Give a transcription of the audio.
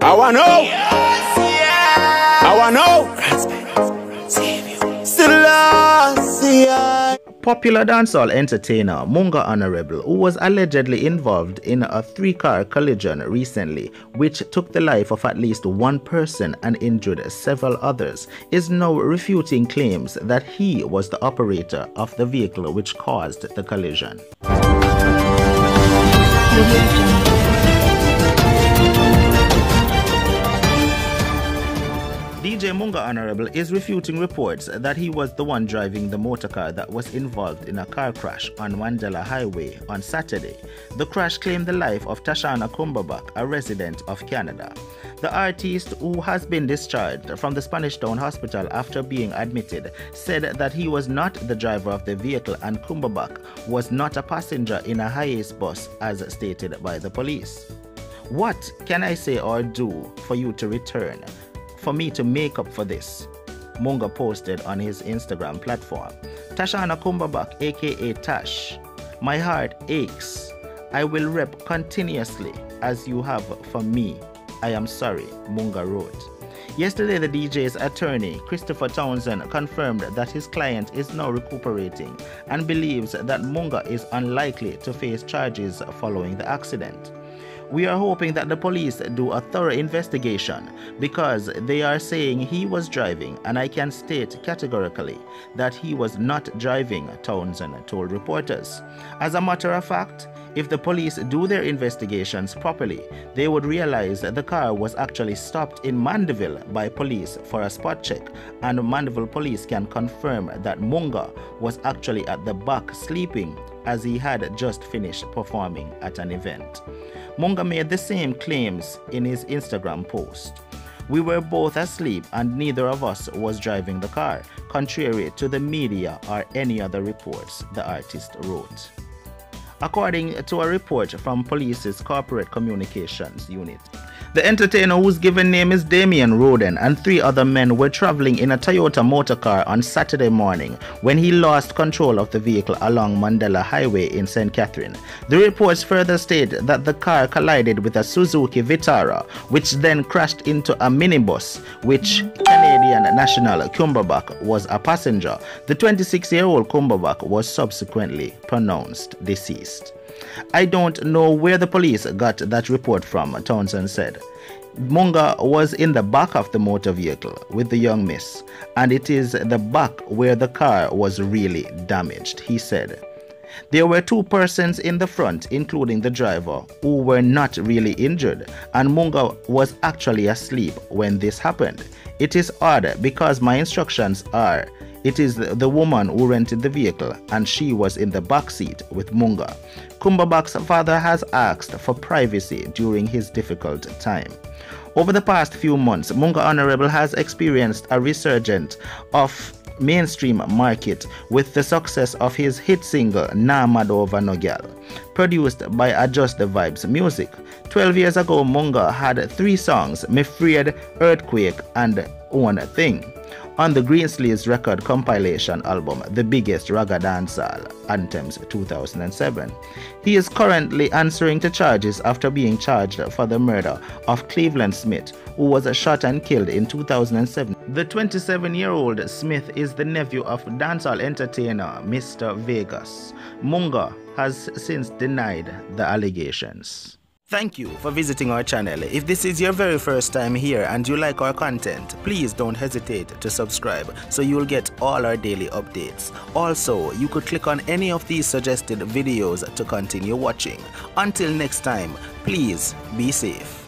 I wanna know. I wanna know. Popular dancehall entertainer Munga Honorable, who was allegedly involved in a 3-car collision recently which took the life of at least one person and injured several others, is now refuting claims that he was the operator of the vehicle which caused the collision. DJ Munga Honorable is refuting reports that he was the one driving the motorcar that was involved in a car crash on Mandela Highway on Saturday. The crash claimed the life of Tashana Cumbermack, a resident of Canada. The artist, who has been discharged from the Spanish Town Hospital after being admitted, said that he was not the driver of the vehicle and Cumbermack was not a passenger in a HIACE bus as stated by the police. What can I say or do for you to return? For me to make up for this, Munga posted on his Instagram platform. Tashana Cumbermack, aka Tash, my heart aches. I will rep continuously as you have for me. I am sorry, Munga wrote. Yesterday, the DJ's attorney, Christopher Townsend, confirmed that his client is now recuperating and believes that Munga is unlikely to face charges following the accident. We are hoping that the police do a thorough investigation because they are saying he was driving, and I can state categorically that he was not driving, Townsend told reporters. As a matter of fact, if the police do their investigations properly, they would realize that the car was actually stopped in Mandeville by police for a spot check, and Mandeville police can confirm that Munga was actually at the back sleeping as he had just finished performing at an event. Munga made the same claims in his Instagram post. We were both asleep and neither of us was driving the car, contrary to the media or any other reports, the artist wrote. According to a report from police's corporate communications unit, the entertainer, whose given name is Damian Rhoden, and 3 other men were traveling in a Toyota motor car on Saturday morning when he lost control of the vehicle along Mandela Highway in St. Catherine. The reports further state that the car collided with a Suzuki Vitara, which then crashed into a minibus, which Canadian national Cumbermack was a passenger. The 26-year-old Cumbermack was subsequently pronounced deceased. I don't know where the police got that report from, Townsend said. Munga was in the back of the motor vehicle with the young miss, and it is the back where the car was really damaged, he said. There were 2 persons in the front, including the driver, who were not really injured, and Munga was actually asleep when this happened. It is odd because my instructions are, it is the woman who rented the vehicle and she was in the back seat with Munga. Cumbermack's father has asked for privacy during his difficult time. Over the past few months, Munga Honorable has experienced a resurgence of mainstream market with the success of his hit single Na Madova No Gyal, produced by Adjust the Vibes Music. 12 years ago, Munga had 3 songs, Me Afraid, Earthquake and Own Thing, on the Greensleeves record compilation album The Biggest Ragga Dancehall Anthems 2007. He is currently answering to charges after being charged for the murder of Cleveland Smith, who was shot and killed in 2007. The 27-year-old Smith is the nephew of dancehall entertainer Mr. Vegas. Munga has since denied the allegations. Thank you for visiting our channel. If this is your very first time here and you like our content, please don't hesitate to subscribe so you'll get all our daily updates. Also, you could click on any of these suggested videos to continue watching. Until next time, please be safe.